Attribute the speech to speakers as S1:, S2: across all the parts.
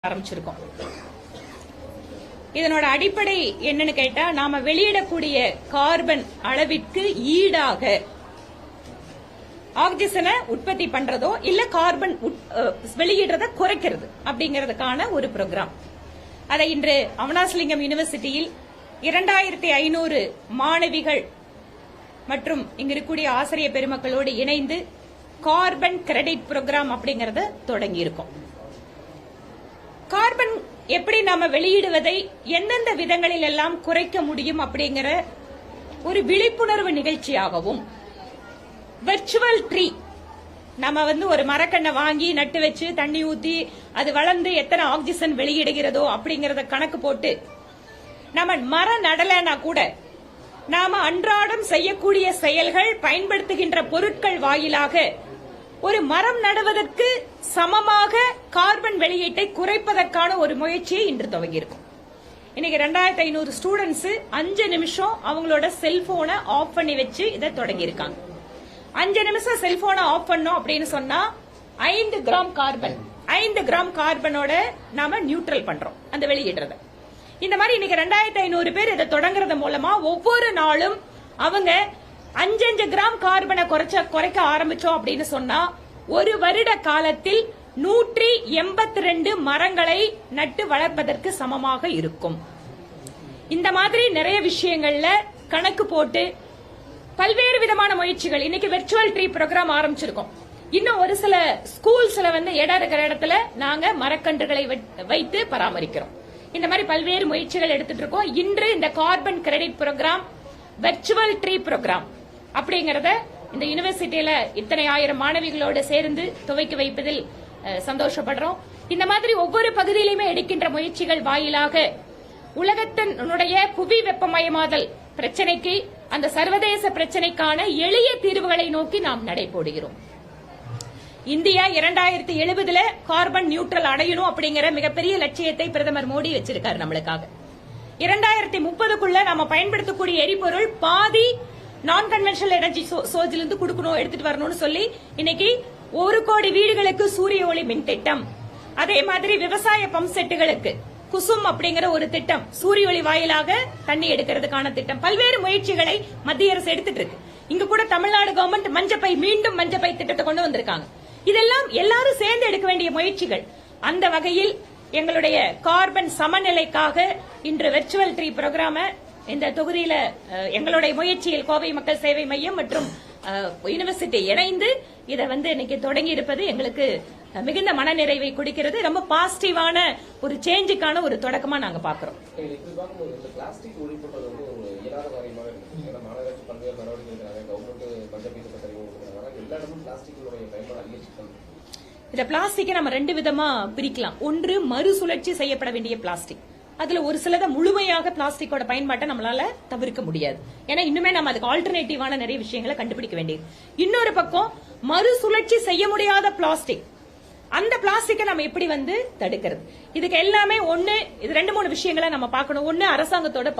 S1: ஆரம்பிச்சிருக்கோம். இதனோட அடிப்படை என்னன்னு கேட்டா, நாம வெளியிடக்கூடிய கார்பன் அளவிற்கு ஈடாக ஆக்சிஜனை உற்பத்தி பண்றதோ இல்ல கார்பன் வெளியிடுறத குறைக்கிறது அப்படிங்கறதுக்கான ஒரு ப்ரோக்ராம். அதை இன்று அவினாசிலிங்கம் யூனிவர்சிட்டியில் 2500 மாணவிகள் மற்றும் இங்க இருக்கக்கூடிய ஆசிரியர் பெருமக்களோடு இணைந்து கார்பன் கிரெடிட் ப்ரோக்ராம் அப்படிங்கறத தொடங்கி இருக்கோம். கார்பன் எப்படி நாம வெளியிடுவதை எந்தெந்த விதங்களில் எல்லாம் குறைக்க முடியும் அப்படிங்கிற ஒரு விழிப்புணர்வு நிகழ்ச்சியாகவும், வெர்ச்சுவல் ட்ரீ நம்ம ஒரு மரக்கண்ணை வாங்கி நட்டு வச்சு தண்ணி ஊத்தி அது வளர்ந்து எத்தனை ஆக்சிஜன் வெளியிடுகிறதோ அப்படிங்கறத கணக்கு போட்டு நம்ம மரம் நடலனா கூட நாம அன்றாடம் செய்யக்கூடிய செயல்கள், பயன்படுத்துகின்ற பொருட்கள் வாயிலாக ஒரு மரம் நடுவதற்கு சமமாக கார்பன் வெளியீட்டை குறைப்பதற்கான ஒரு முயற்சியை இன்று துவங்கியிருக்கும். இன்னைக்கு 2500 ஸ்டூடெண்ட்ஸ் 5 நிமிஷம் அவங்களோட செல்போனை ஆஃப் பண்ணி வச்சு இதை தொடங்கியிருக்காங்க. 5 நிமிஷம் செல்போனை ஆஃப் பண்ணோம் அப்படின்னு சொன்னா 5 கிராம் கார்பனோட நாம நியூட்ரல் பண்றோம் அந்த வெளியிடுறத. இந்த மாதிரி இன்னைக்கு 2500 பேர் இதை தொடங்குறது மூலமா ஒவ்வொரு நாளும் அவங்க 5 கிராம் கார்பனை குறைக்க ஆரம்பிச்சோம் அப்படின்னு சொன்னா ஒரு வருட காலத்தில் 182 மரங்களை நட்டு வளர்ப்பதற்கு சமமாக இருக்கும். இந்த மாதிரி நிறைய விஷயங்கள்ல கணக்கு போட்டு பல்வேறு விதமான முயற்சிகள். இன்னைக்கு வெர்ச்சுவல் ட்ரீ ப்ரோக்ராம் ஆரம்பிச்சிருக்கோம். இன்னும் ஒரு சில ஸ்கூல்ஸ்ல இடம் இருக்கிற இடத்துல நாங்க மரக்கன்றுகளை வைத்து பராமரிக்கிறோம். இந்த மாதிரி பல்வேறு முயற்சிகள் எடுத்துட்டு இருக்கோம். இன்று இந்த carbon credit program, virtual tree program அப்படிங்கறத இந்த யூனிவர்சிட்டியில இத்தனை ஆயிரம் மாணவிகளோடு சேர்ந்து துவக்கி வைப்பதில் சந்தோஷப்படுறோம். இந்த மாதிரி ஒவ்வொரு பகுதியிலுமே எடுக்கின்ற முயற்சிகள் வாயிலாக உலகத்தினுடைய புவி வெப்பமயமாதல் பிரச்சனைக்கு, அந்த சர்வதேச பிரச்சனைக்கான எளிய தீர்வுகளை நோக்கி நாம் நடைபோடுகிறோம். இந்தியா 2070 கார்பன் நியூட்ரல் அடையணும் அப்படிங்கிற மிகப்பெரிய லட்சியத்தை பிரதமர் மோடி வச்சிருக்காரு நம்மளுக்காக. 2030க்குள்ள நாம பயன்படுத்தக்கூடிய எரிபொருள் பாதி நான் கன்வென்ஷனல் எனர்ஜி சோர்ஸ்ல இருந்து கொடுக்கணும், எடுத்துட்டு வரணும்னு சொல்லி இன்னைக்கு 1 கோடி வீடுகளுக்கு சூரிய ஒளி மின் திட்டம், அதே மாதிரி விவசாய பம்ப் செட்டுகளுக்கு குசும் அப்படிங்கிற ஒரு திட்டம், சூரிய ஒளி வாயிலாக தண்ணி எடுக்கிறதுக்கான திட்டம், பல்வேறு முயற்சிகளை மத்திய அரசு எடுத்துட்டு இருக்கு. இங்க கூட தமிழ்நாடு கவர்மெண்ட் மீண்டும் மஞ்சப்பை திட்டத்தை கொண்டு வந்திருக்காங்க. இதெல்லாம் எல்லாரும் சேர்ந்து எடுக்க வேண்டிய முயற்சிகள். அந்த வகையில் எங்களுடைய கார்பன் சமநிலைக்காக இன்று வெர்ச்சுவல் ட்ரீ ப்ரோக்ராம இந்த தொகுதியில எங்களுடைய முயற்சியில் கோவை மக்கள் சேவை மையம் மற்றும் யூனிவர்சிட்டி இணைந்து இதை இன்னைக்கு தொடங்கி இருப்பது எங்களுக்கு மிகுந்த மனநிறைவை கொடுக்கிறது. ரொம்ப பாசிட்டிவான ஒரு சேஞ்சுக்கான ஒரு தொடக்கமா நாங்க பாக்குறோம். இந்த பிளாஸ்டிக்கை நம்ம 2 விதமா பிரிக்கலாம். ஒன்று, மறுசுழற்சி செய்யப்பட வேண்டிய பிளாஸ்டிக். அதுல ஒரு சிலத முழுமையாக பிளாஸ்டிக்கோட பயன்பாட்டை நம்மளால தவிர்க்க முடியாது. ஏன்னா இன்னுமே நம்ம அதுக்கு ஆல்டர்னேட்டிவான நிறைய விஷயங்களை கண்டுபிடிக்க வேண்டியது. இன்னொரு பக்கம் மறுசுழற்சி செய்ய முடியாத பிளாஸ்டிக், அந்த பிளாஸ்டிக்கை நம்ம எப்படி தடுக்கிறது? இதுக்கு எல்லாமே இது 2-3 விஷயங்களை நம்ம பார்க்கணும். ஒன்னு, அரசாங்கத்தோட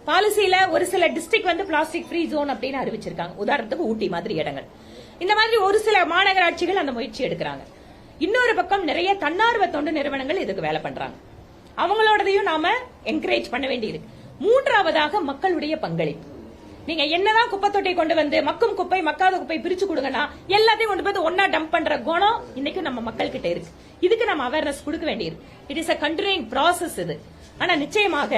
S1: பாலிசியில ஒரு சில டிஸ்ட்ரிக்ட் பிளாஸ்டிக் ஃப்ரீ ஜோன் அப்படின்னு அறிவிச்சிருக்காங்க. உதாரணத்துக்கு ஊட்டி மாதிரி இடங்கள். இந்த மாதிரி ஒரு சில மாநகராட்சிகள் அந்த முயற்சி எடுக்கிறாங்க. இன்னொரு பக்கம் நிறைய தன்னார்வ தொண்டு நிறுவனங்கள் இதுக்கு வேலை பண்றாங்க. அவங்களோடதையும் நாம என்கரேஜ் பண்ண வேண்டியிருக்கு. மூன்றாவதாக மக்களுடைய பங்களிப்பு. நீங்க என்னதான் குப்பை தொட்டி கொண்டு மக்கும் குப்பை மக்காத குப்பை பிரிச்சு கொடுங்கன்னா எல்லாத்தையும் கொண்டு போய் ஒன்னா டம்ப் பண்ற குணம் இன்னைக்கு நம்ம மக்கள் கிட்ட இருக்கு. இதுக்கு நம்ம அவேர்னஸ் கொடுக்க வேண்டியிருக்கு. It is a continuing process இது. ஆனா நிச்சயமாக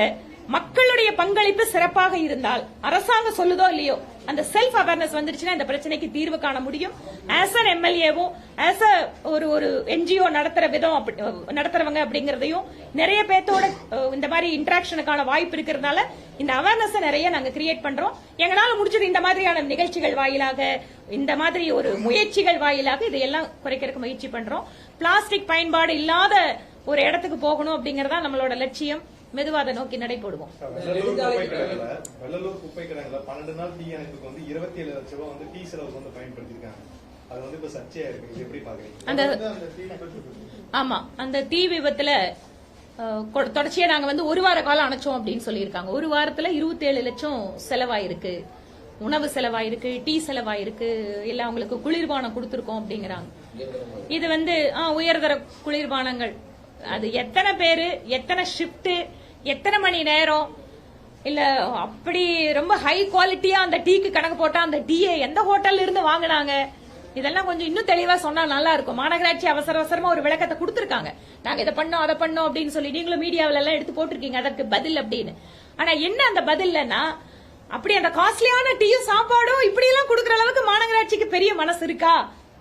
S1: மக்களுடைய பங்களிப்பு சிறப்பாக இருந்தால், அரசாங்கம் சொல்லுதோ இல்லையோ, அந்த செல்ஃப் அவேர்னஸ் வந்துருச்சுன்னா இந்த பிரச்சனைக்கு தீர்வு காண முடியும். ஆஸ் அன் எம்எல்ஏவும் ஆஸ் ஒரு என்ஜிஓ நடத்துறவங்க அப்படிங்கறதையும் நிறைய பேர்த்தோட இந்த மாதிரி இன்டராக்ஷனுக்கான வாய்ப்பு இருக்கிறதுனால இந்த அவேர்னஸ் நிறைய நாங்க கிரியேட் பண்றோம். எங்களால முடிஞ்சது இந்த மாதிரியான நிகழ்ச்சிகள் வாயிலாக, இந்த மாதிரி ஒரு முயற்சிகள் வாயிலாக இதையெல்லாம் குறைக்கிறதுக்கு முயற்சி பண்றோம். பிளாஸ்டிக் பயன்பாடு இல்லாத ஒரு இடத்துக்கு போகணும் அப்படிங்கறதா நம்மளோட லட்சியம். மெதுவாத நோக்கி நடைபோடுவோம்.
S2: வெள்ளலூர் குப்பை கிடங்குல 12 நாள் தீ அணைப்புக்கு 27 லட்சம் ரூபாய் டீ செலவுக்கு பயன்படுத்திருக்காங்க. அது இப்ப சர்ச்சையா இருக்கு. எப்படி பாக்குறீங்க?
S1: ஆமா, அந்த தீ விபத்துல தொடர்ச்சியா நாங்க 1 வார காலம் அணைச்சோம் அப்படின்னு சொல்லியிருக்காங்க. 1 வாரத்துல 27 லட்சம் செலவாயிருக்கு. உணவு செலவாயிருக்கு, டீ செலவாயிருக்கு, இல்ல அவங்களுக்கு குளிர்பானம் கொடுத்திருக்கோம் அப்படிங்கிறாங்க. இது உயர்தர குளிர்பானங்கள் அது எத்தனை பேரு, எத்தனை ஷிப்ட், எத்தனை மணி நேரம், இல்ல அப்படி ரொம்ப ஹை குவாலிட்டியா அந்த டீக்கு கணக்கு போட்டா அந்த டீயை எந்த ஹோட்டல்ல இருந்து வாங்கினாங்க, இதெல்லாம் கொஞ்சம் இன்னும் தெளிவா சொன்னா நல்லா இருக்கும். மாநகராட்சி அவசர அவசரமா ஒரு விளக்கத்தை கொடுத்திருக்காங்க, நாங்க இதை பண்ணோம் அதை பண்ணோம் அப்படின்னு சொல்லி நீங்களும் மீடியாவில எல்லாம் எடுத்து போட்டிருக்கீங்க அதற்கு பதில் அப்படின்னு. ஆனா என்ன அந்த பதில்லன்னா, அப்படி அந்த காஸ்ட்லியான டீயும் சாப்பாடும் இப்படி எல்லாம் கொடுக்கற அளவுக்கு மாநகராட்சிக்கு பெரிய மனசு இருக்கா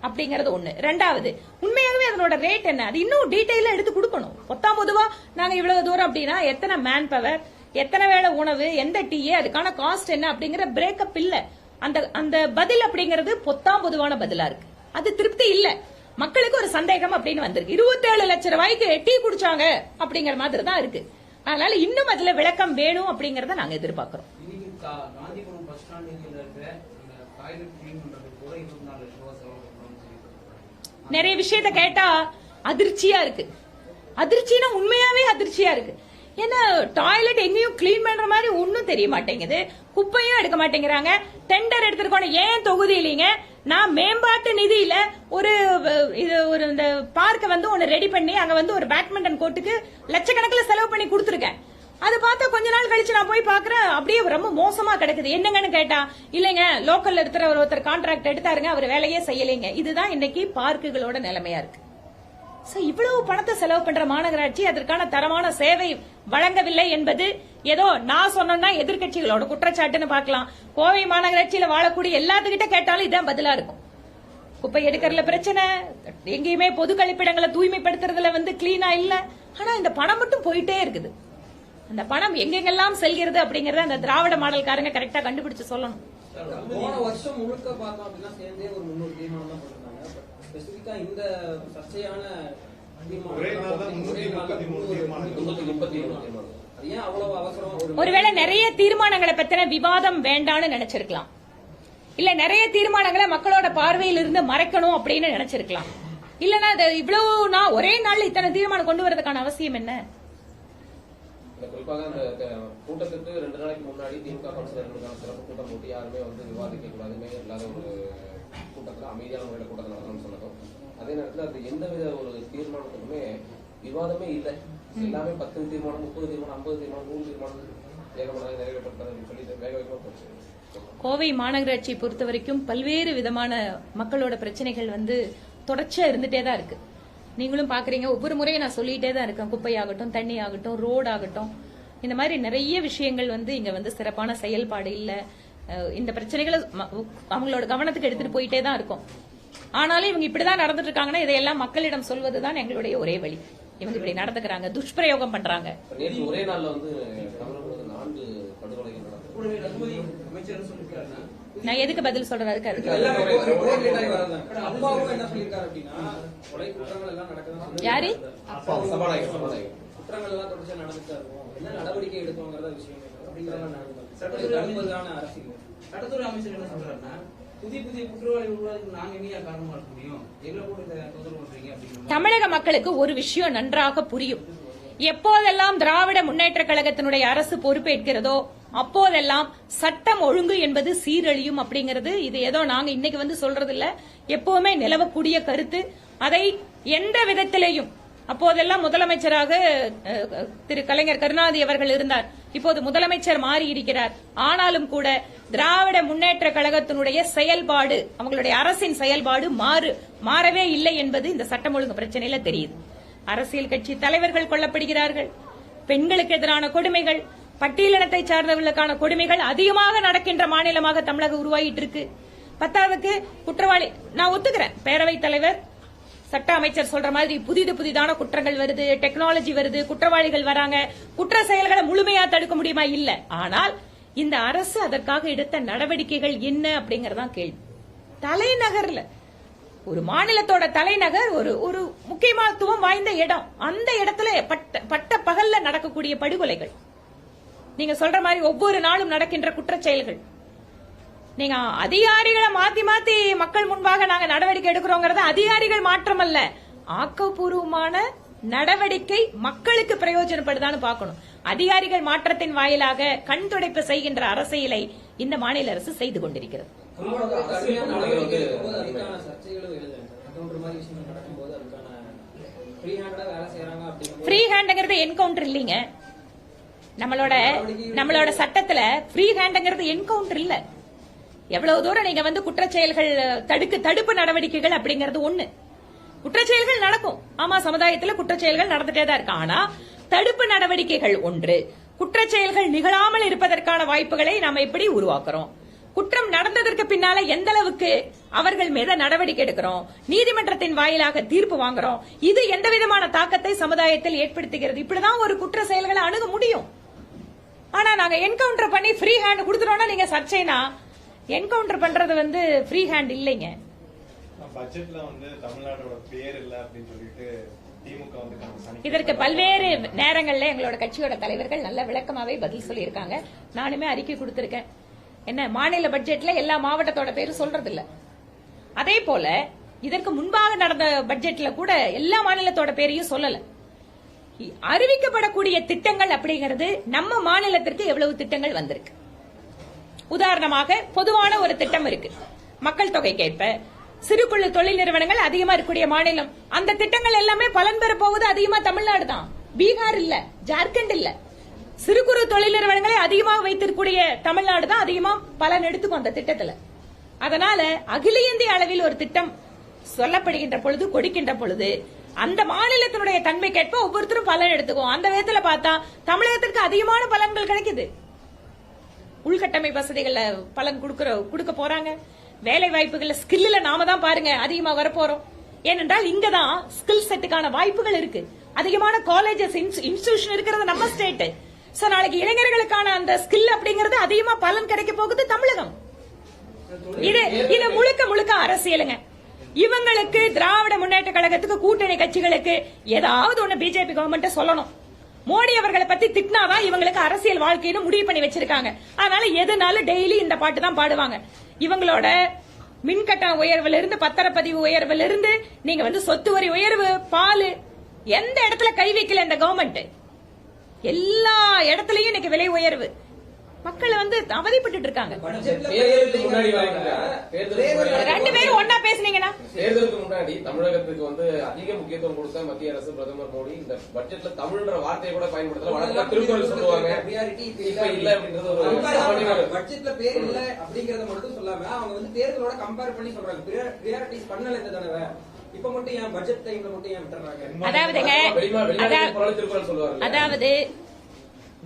S1: அப்படிங்கறது ஒண்ணு. ரெண்டாவது, உண்மையாகவே அதனோட ரேட் என்ன, அது இன்னும் டீடைலா எடுத்து கொடுக்கணும். பொதுவா நாங்க இவ்வளவு தூரம் அப்படின்னா எத்தனை மேன் பவர், எத்தனை வேளை உணவு, எந்த டீ, அதுக்கான காஸ்ட் என்ன அப்படிங்கிற பிரேக்கப் இல்ல. அந்த பதில் அப்படிங்கறது பொதுவான பதிலா இருக்கு. அது திருப்தி இல்ல, மக்களுக்கு ஒரு சந்தேகம் அப்படின்னு வந்திருக்கு. 27 லட்சம் ரூபாய்க்கு டீ குடிச்சாங்க அப்படிங்கிற மாதிரி தான் இருக்கு. அதனால இன்னும் அதுல விளக்கம் வேணும் அப்படிங்கறத நாங்க எதிர்பார்க்கிறோம்.
S3: காந்திபுரம் பஸ் ஸ்டாண்டில் இருக்கிற டாய்லெட் கிளீன் பண்றதுக்கு கூட 24 லட்சம் ரூபாய் செலவு.
S1: நிறைய விஷயத்த கேட்டா அதிர்ச்சியா இருக்கு. அதிர்ச்சினா உண்மையாவே அதிர்ச்சியா இருக்கு. ஏன்னா டாய்லெட் எங்கேயும் கிளீன் பண்ற மாதிரி ஒன்னும் தெரிய மாட்டேங்குது, குப்பையும் எடுக்க மாட்டேங்கிறாங்க. டெண்டர் எடுத்திருக்கோம் ஏன் தொகுதியிலீங்க, நான் மேம்பாட்டு நிதியில ஒரு இந்த பார்க்க வந்து ஒன்னு ரெடி பண்ணி அங்க வந்து ஒரு பேட்மிண்டன் கோர்ட்டுக்கு லட்சக்கணக்கில் செலவு பண்ணி கொடுத்துருக்கேன். அது பார்த்தா கொஞ்ச நாள் கழிச்சு நான் போய் பாக்குறேன் அப்படியே ரொம்ப மோசமா கிடக்குது. என்னங்கன்னு கேட்டா, இல்லைங்க லோக்கல்ல இருக்கிற ஒருத்தர் கான்ட்ராக்ட் எடுத்தாருங்க, அவர் வேலையே செய்யலைங்க. இதுதான் இன்னைக்கு பார்க்குகளோட நிலைமையா இருக்கு. இவ்வளவு பணத்தை செலவு பண்ற மாநகராட்சி அதற்கான தரமான சேவை வழங்கவில்லை என்பது ஏதோ நான் சொன்னா எதிர்கட்சிகளோட குற்றச்சாட்டுன்னு பார்க்கலாம். கோவை மாநகராட்சியில வாழக்கூடிய எல்லாத்துக்கிட்ட கேட்டாலும் இதான் பதிலா இருக்கும். குப்பை எடுக்கிறதுல பிரச்சனை, எங்கேயுமே பொது கழிப்பிடங்களை தூய்மைப்படுத்துறதுல வந்து கிளீனா இல்ல. ஆனா இந்த பணம் மட்டும் போயிட்டே இருக்குது. அந்த பணம் எங்கெங்கெல்லாம் செல்கிறது அப்படிங்கறத அந்த திராவிட மாடல்காரங்க கரெக்டா கண்டுபிடிச்சு சொல்லணும்.
S3: போன வருஷம் முழுக்க பார்த்தோம் அப்படின்னா சேர்ந்தே ஒரு 300 தீர்மானம் தான் போட்டிருந்தாங்க. ஸ்பெசிபிக்கா இந்த சர்ச்சையான
S1: ஒருவேளை நிறைய தீர்மானங்களை பத்தின விவாதம் வேண்டாம்னு நினைச்சிருக்கலாம், இல்ல நிறைய தீர்மானங்களை மக்களோட பார்வையில் இருந்து மறைக்கணும் அப்படின்னு நினைச்சிருக்கலாம். இல்லன்னா இவ்வளவு ஒரே நாள் இத்தனை தீர்மானம் கொண்டு வரதுக்கான அவசியம் என்ன?
S4: குறிப்பாக அந்த கூட்டத்துக்கு 2 நாளைக்கு முன்னாடி திமுக கவுன்சிலர்களுக்கான சிறப்பு கூட்டம் போட்டு யாருமே வந்து விவாதிக்க கூடாதுமே இல்லாத ஒரு கூட்டத்தில் அமைதியான முறையில் கூட்டத்தை நடத்தணும்னு சொன்னதும், அதே நேரத்தில் அது எந்தவித ஒரு தீர்மானத்துக்குமே விவாதமே இல்லை. எல்லாமே 10 தீர்மானம், 30 தீர்மானம், 50 தீர்மானம், 100 தீர்மானம் ஏகப்பட்டதாக நிறைவேற்றப்பட்டது அப்படின்னு சொல்லி வேக வேகமாக போச்சு.
S1: கோவை மாநகராட்சியை பொறுத்த வரைக்கும் பல்வேறு விதமான மக்களோட பிரச்சனைகள் வந்து தொடர்ச்சியா இருந்துட்டே தான் இருக்கு. நீங்களும் பாக்குறீங்க, ஒவ்வொரு முறையும் நான் சொல்லிட்டே தான் இருக்கேன். குப்பையாகட்டும், தண்ணி ஆகட்டும், ரோடு ஆகட்டும், இந்த மாதிரி நிறைய விஷயங்கள் வந்து இங்க வந்து சிறப்பான செயல்பாடு இல்ல. இந்த பிரச்சனைகளை அவங்களோட கவனத்துக்கு எடுத்துட்டு போயிட்டே தான் இருக்கும். ஆனாலும் இவங்க இப்படிதான் நடந்துட்டு இருக்காங்கன்னா இதையெல்லாம் மக்களிடம் சொல்வதுதான் எங்களுடைய ஒரே வழி. இவங்க இப்படி நடந்துக்கிறாங்க, துஷ்பிரயோகம் பண்றாங்க.
S4: ஒரே நாள்ல வந்து 4 படுகொலைகள் நடந்தது.
S1: நான் எதுக்கு பதில் சொல்றேன்? அதுக்கு யாரு
S3: குற்றங்கள் எல்லாம் தொடர்ச்சியா நடந்துட்டு இருக்கும், என்ன நடவடிக்கை எடுக்கணுங்கிறத விஷயம் சட்டத்துறை அமைச்சர் என்ன சொல்றாருன்னா, புதிய குற்றவாளி உருவாக்கு நாங்க என்ன காரணமா இருக்க முடியும், எங்களை போட்டு தொந்தரவு பண்றீங்க அப்படின்னு.
S1: தமிழக மக்களுக்கு ஒரு விஷயம் நன்றாக புரியும். எப்போதெல்லாம் திராவிட முன்னேற்ற கழகத்தினுடைய அரசு பொறுப்பேற்கிறதோ அப்போதெல்லாம் சட்டம் ஒழுங்கு என்பது சீரழியும் அப்படிங்கிறது இது ஏதோ நாங்க இன்னைக்கு வந்து சொல்றது இல்ல, எப்பவுமே நிலவக்கூடிய கருத்து. அதை எந்த விதத்திலையும் அப்போதெல்லாம் முதலமைச்சராக திரு கலைஞர் கருணாநிதி அவர்கள் இருந்தார், இப்போது முதலமைச்சர் மாறி இருக்கிறார். ஆனாலும் கூட திராவிட முன்னேற்ற கழகத்தினுடைய செயல்பாடு, அவங்களுடைய அரசின் செயல்பாடு மாறவே இல்லை என்பது இந்த சட்டம் ஒழுங்கு பிரச்சனையில தெரியுது. அரசியல் கட்சி தலைவர்கள் கொல்லப்படுகிறார்கள், பெண்களுக்கு எதிரான கொடுமைகள், பட்டியலினத்தை சார்ந்தவர்களுக்கான கொடுமைகள் அதிகமாக நடக்கின்ற மாநிலமாக தமிழகம் உருவாகிட்டு இருக்கு. பத்தாவதுக்கு குற்றவாளி, நான் ஒத்துக்கிறேன், பேரவைத் தலைவர் சட்ட அமைச்சர் சொல்ற மாதிரி புதிதான குற்றங்கள் வருது, டெக்னாலஜி வருது, குற்றவாளிகள் வராங்க, குற்ற செயல்களை முழுமையா தடுக்க முடியுமா? இல்ல. ஆனால் இந்த அரசு அதற்காக எடுத்த நடவடிக்கைகள் என்ன அப்படிங்கறதான் கேள்வி. தலைநகர்ல ஒரு மாநிலத்தோட தலைநகர் ஒரு முக்கியத்துவம் வாய்ந்த இடம், அந்த இடத்துல பட்ட பகல்ல நடக்கக்கூடிய படுகொலைகள், நீங்க சொல்ற மாதிரி ஒவ்வொரு நாளும் நடக்கின்ற குற்றச் செயல்கள், நீங்க அதிகாரிகளை மாத்தி மக்கள் முன்பாக நாங்க நடவடிக்கை எடுக்கிறோங்கிறத அதிகாரிகள் மாற்றம் அல்ல, ஆக்கப்பூர்வமான நடவடிக்கை மக்களுக்கு பிரயோஜனப்படுதான்னு பார்க்கணும். அதிகாரிகள் மாற்றத்தின் வாயிலாக கண் துடைப்பு செய்கின்ற அரசியலை இந்த மாநில அரசு செய்து கொண்டிருக்கிறது.
S3: ஃப்ரீ ஹேண்டா வேலை செய்யறாங்க அப்படிங்கிறது
S1: ஃப்ரீ ஹேண்டுங்கிறது என்கவுண்டர் இல்லைங்க. நம்மளோட சட்டத்துல ஃப்ரீ ஹேண்டுங்கிறது என்கவுண்டர் இல்ல. எவ்வளவு தூரம் நீங்க வந்து குற்றச்செயல்கள் தடுப்பு நடவடிக்கைகள் அப்படிங்கறது ஒண்ணு. குற்றச்செயல்கள் நடக்கும், ஆமா, சமுதாயத்துல குற்றச்செயல்கள் நடந்துட்டே தான் இருக்கு. ஆனா தடுப்பு நடவடிக்கைகள் ஒன்று. குற்றச்செயல்கள் நிகழாமல் இருப்பதற்கான வாய்ப்புகளை நாம எப்படி உருவாக்குறோம், குற்றம் நடந்ததற்கு பின்னால எந்த அளவுக்கு அவர்கள் மீது நடவடிக்கை எடுக்கிறோம், நீதிமன்றத்தின் வாயிலாக தீர்ப்பு வாங்குறோம், இது எந்த விதமான தாக்கத்தை சமுதாயத்தில் ஏற்படுத்துகிறது, இப்படிதான் ஒரு குற்ற செயல்களை அணுக முடியும். ஆனா நாங்க என்கவுண்டர் பண்ணி ஃப்ரீ ஹேண்ட் கொடுத்துட்டோம்னா நீங்க சர்ச்சைனா, என்கவுண்டர் பண்றது வந்து ஃப்ரீ ஹேண்ட் இல்லைங்க.
S2: பட்ஜெட்ல வந்து தமிழ்நாடோட பேர் இல்ல அப்படின்னு சொல்லிட்டு திமுக வந்து
S1: இதற்கு பல்வேறு நேரங்கள்ல எங்களோட கட்சியோட தலைவர்கள் நல்ல விளக்கமாவே பதில் சொல்லியிருக்காங்க. நானுமே அறிக்கை கொடுத்திருக்கேன். என்ன, மாநில பட்ஜெட்ல எல்லா மாவட்டத்தோட பேரும் சொல்றது இல்ல. அதே போல இதற்கு முன்பாக நடந்த பட்ஜெட்ல கூட எல்லா மாநிலத்தோட பேரையும் சொல்லல. அறிவிக்கப்படக்கூடிய திட்டங்கள் அப்படிங்கிறது நம்ம மாநிலத்திற்கு எவ்வளவு திட்டங்கள் வந்திருக்கு. உதாரணமாக பொதுவான ஒரு திட்டம் இருக்கு, மக்கள் தொகைக்கேற்ப சிறு குறு தொழில் நிறுவனங்கள் அதிகமா இருக்கக்கூடிய மாநிலம். அந்த திட்டங்கள் எல்லாமே பலன் பெற போவது அதிகமா தமிழ்நாடு தான், பீகார் இல்ல, ஜார்க்கண்ட் இல்ல. சிறு குறு தொழில் நிறுவனங்களை அதிகமாக வைத்திருக்கக்கூடிய தமிழ்நாடு தான் அதிகமா பலன் எடுத்துக்கும் அந்த திட்டத்துல. அதனால அகில இந்திய அளவில் ஒரு திட்டம் சொல்லப்படுகின்ற பொழுது, கொடுக்கின்ற பொழுது அந்த மாநிலத்தினுடைய தன்மைக்கேற்ப ஒவ்வொருத்தரும் பலன் எடுத்துக்கும். அந்த விதத்துல பார்த்தா தமிழகத்திற்கு அதிகமான பலன்கள் கிடைக்குது. உள்கட்டமைப்பு வசதிகள்ல பலன் கொடுக்க போறாங்க. வேலை வாய்ப்புகள்ல ஸ்கில்ல நாம தான் பாருங்க அதிகமா வரப்போறோம். ஏனென்றால் இங்கதான் ஸ்கில் செட்டுக்கான வாய்ப்புகள் இருக்கு. அதிகமான காலேஜஸ், இன்ஸ்டிடியூஷன் இருக்கிறது நம்ம ஸ்டேட். சோ நாளைக்கு இளைஞர்களுக்கான அந்த ஸ்கில் அப்படிங்கறது அதிகமா பலன் கிடைக்க போகுது தமிழகம். இது முழுக்க அரசியலுங்க. இவங்களுக்கு திராவிட முன்னேற்ற கழகத்துக்கு, கூட்டணி கட்சிகளுக்கு ஏதாவது ஒண்ணு பிஜேபி கவர்மெண்ட் சொல்லணும். மோடி அவர்களை பத்தி திட்டினாதான் இவங்களுக்கு அரசியல் வாழ்க்கைன்னு முடிவு பண்ணி வச்சிருக்காங்க. அதனால எதுனாலும் டெய்லி இந்த பாட்டு தான் பாடுவாங்க. இவங்களோட மின்கட்டண உயர்வுல இருந்து, பத்திரப்பதிவு உயர்வுல இருந்து, நீங்க வந்து சொத்து வரி உயர்வு, பால், எந்த இடத்துல கை வைக்கல இந்த கவர்மெண்ட். எல்லா இடத்துலயும் இன்னைக்கு விலை உயர்வு. மக்கள் வந்து அவதிப்பட்டு இருக்காங்க. ரெண்டு பேரும் ஒன்னா பேசுனீங்கன்னா,
S4: தேர்தலுக்கு முன்னாடி தமிழகத்துக்கு வந்து அதிக முக்கியத்துவம் கொடுத்த மத்திய அரசு, பிரதமர் மோடி இந்த பட்ஜெட்ல தமிழ்ன்ற வார்த்தையை கூட பயன்படுத்தல. வழக்கமா திருக்குறள் சொல்லுவாங்க, இப்ப இல்ல அப்படின்றது ஒரு
S3: பட்ஜெட்ல பேர் இல்ல அப்படிங்கறத மட்டும் சொல்லாம அவங்க வந்து தேர்தலோட கம்பேர் பண்ணி சொல்றாங்க. பிரியாரிட்டிஸ் பண்ணல இந்த தடவை, இப்ப மட்டும் ஏன் பட்ஜெட் டைம்ல மட்டும் ஏன் விட்டுறாங்க?
S1: அதாவது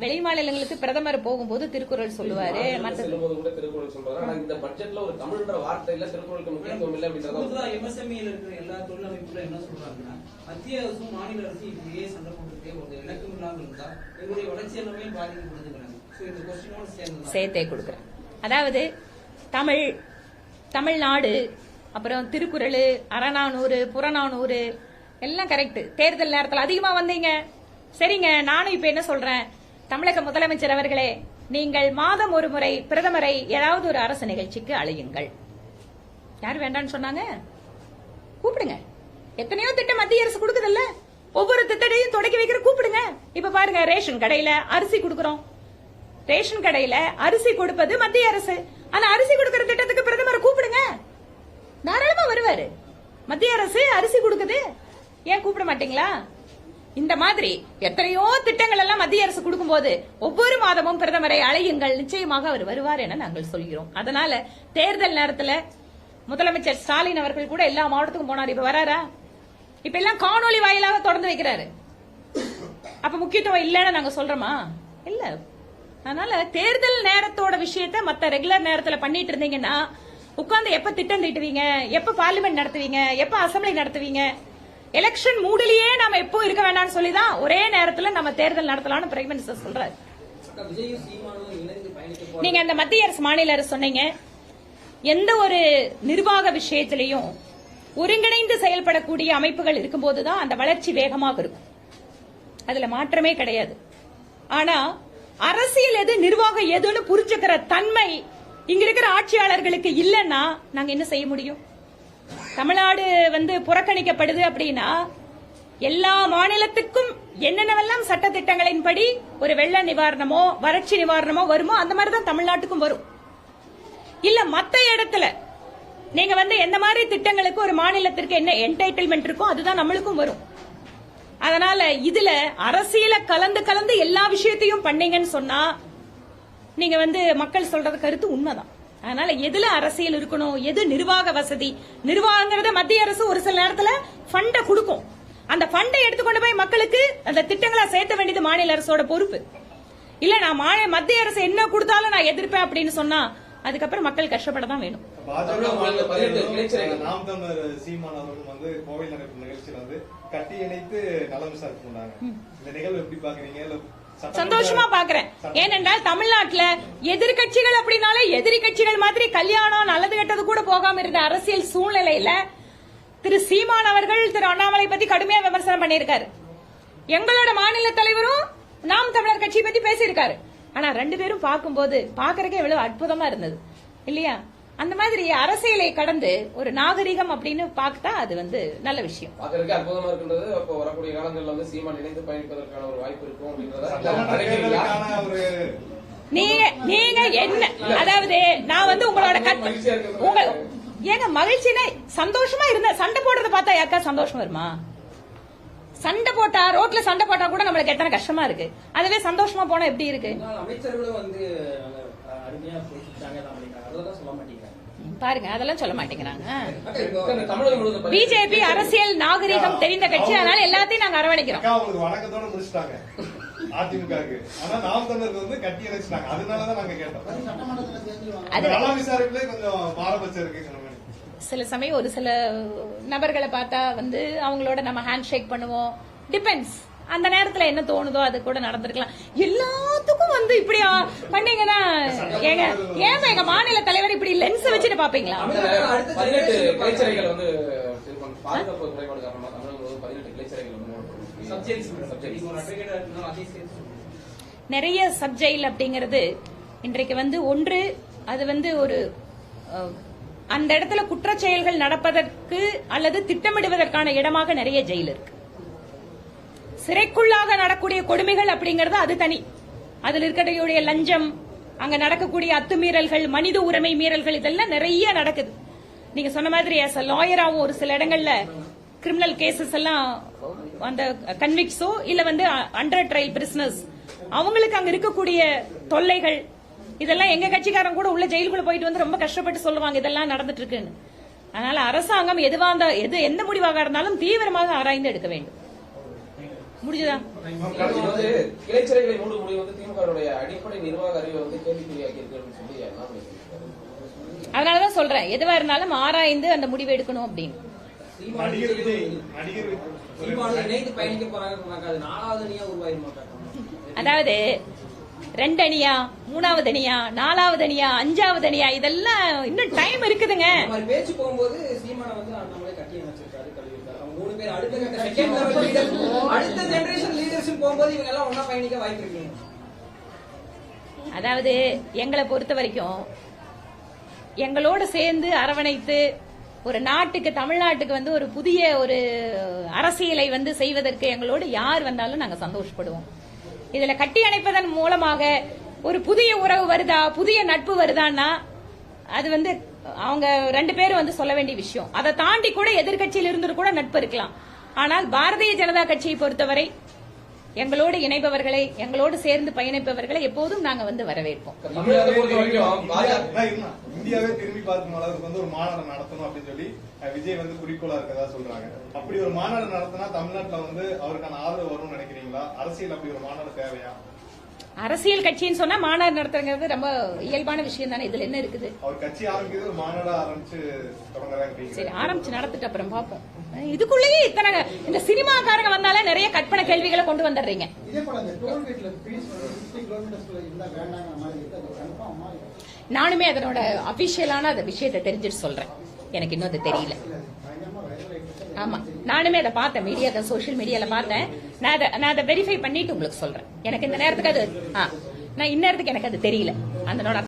S1: வெளி மாநிலங்களுக்கு பிரதமர் போகும்போது திருக்குறள் சொல்லுவாரு,
S4: செல்லும்போது கூட திருக்குறள் சொல்றாங்க. ஆனா இந்த பட்ஜெட்ல ஒரு தமிழ்ன்ற வார்த்தை இல்ல, திருக்குறளுக்கு முக்கியத்துவம் இல்ல அப்படின்றத
S3: எம்எஸ்எம்இல இருக்கிற எல்லா தொழில் அமைப்புல என்ன சொல்றாங்கன்னா, மத்திய அரசும் மாநில அரசும் இப்படியே சண்டை போட்டுட்டே ஒரு இலக்கம் இல்லாமல் இருந்தா எங்களுடைய வளர்ச்சி எல்லாமே பாதிக்கப்படுதுங்கிறாங்க. இந்த கொஸ்டினோட
S1: சேர்த்தே கொடுக்குறேன். அதாவது தமிழ்நாடு, அப்புறம் திருக்குறள், அறநானூறு, புறநானூறு எல்லாம் கரெக்ட். தேர்தல் நேரத்தில் அதிகமா வந்தீங்க, சரிங்க. நானும் இப்ப என்ன சொல்றேன், தமிழக முதலமைச்சர் அவர்களே, நீங்கள் மாதம் ஒரு முறை பிரதமரை ஏதாவது ஒரு அரசு நிகழ்ச்சிக்கு அழையுங்கள். யார் வேண்டான்னு சொன்னாங்க? கூப்பிடுங்க. எத்தனையோ திட்டம் மத்திய அரசு கொடுக்குதுல்ல, ஒவ்வொரு திட்டத்தையும் தொடக்கி வைக்கிற கூப்பிடுங்க. இப்ப பாருங்க, ரேஷன் கடையில அரிசி கொடுக்கறோம். ரேஷன் கடையில அரிசி கொடுப்பது மத்திய அரசு. ஆனா அரிசி கொடுக்கிற திட்டத்துக்கு பிரதமரை கூப்பிடுங்க, தாராளமா வருவாரு. மத்திய அரசு அரிசி கொடுக்குது, ஏன் கூப்பிட மாட்டீங்களா? இந்த மாதிரி எத்தனையோ திட்டங்கள் எல்லாம் மத்திய அரசு கொடுக்கும் போது ஒவ்வொரு மாதமும் பிரதமரை அழையுங்கள், நிச்சயமாக அவர் வருவார் என நாங்கள் சொல்கிறோம். அதனால தேர்தல் நேரத்தில் முதலமைச்சர் ஸ்டாலின் அவர்கள் கூட எல்லா மாவட்டத்துக்கும் போனார். இப்ப வராரா? இப்ப எல்லாம் காணொலி வாயிலாக தொடர்ந்து வைக்கிறாரு. அப்ப முக்கியத்துவம் இல்லன்னு நாங்க சொல்றோமா? இல்ல. அதனால தேர்தல் நேரத்தோட விஷயத்த மத்த ரெகுலர் நேரத்துல பண்ணிட்டு இருந்தீங்கன்னா உட்கார்ந்து எப்ப திட்டம் தீட்டுவீங்க, எப்ப பார்லிமெண்ட் நடத்துவீங்க, எப்ப அசம்பிளி நடத்துவீங்க? எலெக்ஷன் மூடிலேயே நாம எப்போ இருக்க வேண்டாம்னு சொல்லிதான் ஒரே நேரத்துல நம்ம தேர்தல் நடத்தலாம்னு பிரைம் மினிஸ்டர் சொல்றாரு. நீங்க அந்த மத்திய அரசு, மாநில அரசு சொன்னீங்க, எந்த ஒரு நிர்வாக விஷயத்திலையும் ஒருங்கிணைந்து செயல்படக்கூடிய அமைப்புகள் இருக்கும்போதுதான் அந்த வளர்ச்சி வேகமாக இருக்கும். அதுல மாற்றமே கிடையாது. ஆனா அரசியல் எது, நிர்வாகம் எதுன்னு புரிஞ்சுக்கிற தன்மை இங்க இருக்கிற ஆட்சியாளர்களுக்கு இல்லன்னா நாங்க என்ன செய்ய முடியும்? தமிழ்நாடு வந்து புறக்கணிக்கப்படுது அப்படின்னா எல்லா மாநிலத்துக்கும் என்னென்னவெல்லாம் சட்ட திட்டங்களின்படி ஒரு வெள்ள நிவாரணமோ வறட்சி நிவாரணமோ வருமோ அந்த மாதிரிதான் தமிழ்நாட்டுக்கும் வரும். இல்ல மத்த இடத்துல நீங்க வந்து எந்த மாதிரி திட்டங்களுக்கு ஒரு மாநிலத்திற்கு என்ன என்டைட்டில்மெண்ட் இருக்கோ அதுதான் நம்மளுக்கும் வரும். அதனால இதுல அரசியல கலந்து எல்லா விஷயத்தையும் பண்ணீங்கன்னு சொன்னா நீங்க மக்கள் சொல்றது கருத்து உண்மைதான். அதனால எதுல அரசியல் இருக்கணும், எது நிர்வாக வசதி, நிர்வாகங்கிறத மத்திய அரசு ஒரு சில நேரத்துல ஃபண்ட கொடுக்கும். அந்த ஃபண்டை எடுத்துக்கொண்டு போய் மக்களுக்கு அந்த திட்டங்களா சேர்த்த வேண்டியது மாநில அரசோட பொறுப்பு. இல்ல நான் மத்திய அரசு என்ன கொடுத்தாலும் நான் எதிர்ப்பேன் அப்படின்னு சொன்னா அதுக்கப்புறம் மக்கள் கஷ்டப்பட தான் வேணும்.
S2: நாம் தமிழர் சீமான் அவர்கள் கோவில் நடக்கும் நிகழ்ச்சியில கட்டி இணைத்து நலம் விசாரிச்சுட்டாங்க. இந்த நிகழ்வு எப்படி பாக்குறீங்க?
S1: சந்தோஷமா பாக்குறேன். ஏனென்றால் தமிழ்நாட்டுல எதிர்கட்சிகள் அப்படின்னாலே எதிரி கட்சிகள் மாதிரி கல்யாணம் நல்லது கெட்டது கூட போகாம இருந்த அரசியல் சூழ்நிலையில திரு சீமான் அவர்கள் திரு அண்ணாமலை பத்தி கடுமையா விமர்சனம் பண்ணியிருக்காரு. எங்களோட மாநில தலைவரும் நாம் தமிழர் கட்சி பத்தி பேசியிருக்காரு. ஆனா ரெண்டு பேரும் பார்க்கும்போது பாக்குறதுக்கு எவ்வளவு அற்புதமா இருந்தது இல்லையா? அந்த மாதிரி அரசியலை கடந்து ஒரு நாகரிகம் அப்படின்னு பார்த்தா அது நல்ல விஷயம்.
S4: பாக்குறதுக்கு அற்புதமா இருக்கின்றது. அப்போ வரக்கூடிய காலங்களில் சீமான் இணைந்து பயணிப்பதற்கான ஒரு வாய்ப்பு இருக்கும்.
S1: நீங்க என்ன, அதாவது நான் உங்களோட ஏங்க மகிழ்ச்சினா சந்தோஷமா இருந்த சண்டை போடுறத பார்த்தா யாருக்கா சந்தோஷம் வருமா? சண்டை போட்டா ரோட்ல சண்டை போட்டா கூட நம்மளுக்கு எத்தனை கஷ்டமா இருக்கு. அதுவே சந்தோஷமா போனா எப்படி இருக்கு? பாருங்க, அதெல்லாம் சொல்ல மாட்டேங்கிறாங்க. பிஜேபி அரசியல் நாகரிகம் தெரிந்த கட்சி, அதனால எல்லாத்தையும் நாங்க அரவணைக்கிறோம்.
S2: வணக்கத்தோட முடிச்சிட்டாங்க அதிமுகவுக்கு. ஆனா நாம் தமிழருக்கு கட்டி இணைச்சிட்டாங்க. அதனாலதான் நாங்க கேட்டோம். விசாரிப்புல கொஞ்சம் பாரபட்சம் இருக்கு.
S1: சில சமயம் ஒரு சில நபர்களை பார்த்தா அவங்களோட நம்ம ஹேண்ட் ஷேக் பண்ணுவோம். டிபெண்ட்ஸ், அந்த நேரத்துல என்ன தோணுதோ அது கூட நடந்திருக்கலாம். எல்லாத்துக்கும் இப்படி பண்ணீங்கன்னா ஏன் எங்க மாநில தலைவர் இப்படி லென்ஸ் வச்சுட்டு பாப்பீங்களா? நிறைய சப்ஜெயில் அப்படிங்கறது இன்றைக்கு ஒன்று அது ஒரு அந்த இடத்துல குற்றச் செயல்கள் நடப்பதற்கு அல்லது திட்டமிடுவதற்கான இடமாக நிறைய ஜெயில் இருக்கு. சிறைக்குள்ளாக நடக்கூடிய கொடுமைகள் அப்படிங்கறது அது தனி. அதுல இருக்கக்கூடிய லஞ்சம், அங்க நடக்கக்கூடிய அத்துமீறல்கள், மனித உரிமை மீறல்கள், இதெல்லாம் நிறைய நடக்குது. நீங்க சொன்ன மாதிரி as a லாயராவும் ஒரு சில இடங்கள்ல கிரிமினல் கேசஸ் எல்லாம் அந்த கன்விக்ஸோ இல்ல அண்டர் ட்ரையல் பிரிசனர்ஸ் அவங்களுக்கு அங்க இருக்கக்கூடிய தொல்லைகள் இதெல்லாம் எங்க கட்சிக்காரங்க கூட உள்ள ஜெயிலுக்குள்ள போயிட்டு ரொம்ப கஷ்டப்பட்டு சொல்லுவாங்க இதெல்லாம் நடந்துட்டு இருக்குன்னு. அதனால அரசாங்கம் எந்த முடிவாக இருந்தாலும் தீவிரமாக ஆராய்ந்து எடுக்க வேண்டும். முடிஞ்சதா?
S4: கிளைச்சிறைகளை மூடும் முடிவு திமுக அடிப்படை நிர்வாக அறிவை கேள்விக்குறியாக்கி இருக்குன்னு சொல்லி
S1: அதனாலதான் சொல்றேன், எதுவா இருந்தாலும் ஆராய்ந்து அந்த முடிவு எடுக்கணும் அப்படின்னு. அதாவது 2 அணியா, 3வது அணியா, 4வது அணியா, 5வது அணியா, இதெல்லாம் இன்னும் டைம் இருக்குதுங்க.
S3: பேச்சு போகும்போது சீமான அண்ணாமலை கட்டி அமைச்சிருக்காரு, கல்வியிருக்காரு. அவங்க 3 பேர் அடுத்த ஜெனரேஷன் லீடர்ஷிப் போகும்போது இவங்க எல்லாம் ஒன்னா பயணிக்க வாய்ப்பு இருக்கு.
S1: அதாவது எங்களை பொறுத்த வரைக்கும் எங்களோட சேர்ந்து அரவணைத்து ஒரு நாட்டுக்கு, தமிழ்நாட்டுக்கு ஒரு புதிய ஒரு அரசியலை செய்வதற்கு எங்களோடு யார் வந்தாலும் நாங்க சந்தோஷப்படுவோம். இதுல கட்டி அணைப்பதன் மூலமாக ஒரு புதிய உறவு வருதா, புதிய நட்பு வருதான்னா அது அவங்க 2 பேரும் சொல்ல வேண்டிய விஷயம். அதை தாண்டி கூட எதிர்கட்சியில் இருந்து கூட நட்பு இருக்கலாம். ஆனால் பாரதிய ஜனதா கட்சியை பொறுத்தவரை எங்களோடு இணைப்பவர்களை, எங்களோடு சேர்ந்து பயணிப்பவர்களை எப்போதும் நாங்க வரவேற்போம்.
S2: இந்தியாவே திரும்பி பார்க்கும் அளவுக்கு ஒரு மாநாடு நடத்தணும் அப்படின்னு சொல்லி விஜய் குறிக்கோளா இருக்கதா சொல்றாங்க. அப்படி ஒரு மாநாடு நடத்தினா தமிழ்நாட்டுல அவருக்கான ஆதரவு வரும்னு நினைக்கிறீங்களா? அரசியல் அப்படி ஒரு மாநாடு தேவையா?
S1: அரசியல் கட்சின்னு சொன்னா மாநாடு நடத்துறது ரொம்ப இயல்பான விஷயம் தானே. இதுல என்ன இருக்குது?
S2: அவர் கட்சி ஆரம்பிக்கிறது ஒரு மாநாடா ஆரம்பிச்சு தொடங்குறாங்க.
S1: சரி, ஆரம்பிச்சு நடத்திட்டு அப்புறம் பாப்போம். இதுக்குள்ளேயே இத்தனை இந்த சினிமாக்காரங்க வந்தாலே நிறைய கற்பனை கேள்விகளை கொண்டு வந்துடுறீங்க. நானுமே அதனோட அபிஷியலான அந்த விஷயத்தை தெரிஞ்சுட்டு சொல்றேன். எனக்கு இன்னும் அது தெரியல. ஆமா, நானுமே அதை பார்த்தேன், மீடியா, சோசியல் மீடியால பார்த்தேன். நான் அதை வெரிஃபை பண்ணிட்டு உங்களுக்கு சொல்றேன். எனக்கு இந்த நேரத்துக்கு அது நான் இந்நேரத்துக்கு எனக்கு அது தெரியல. அதனோட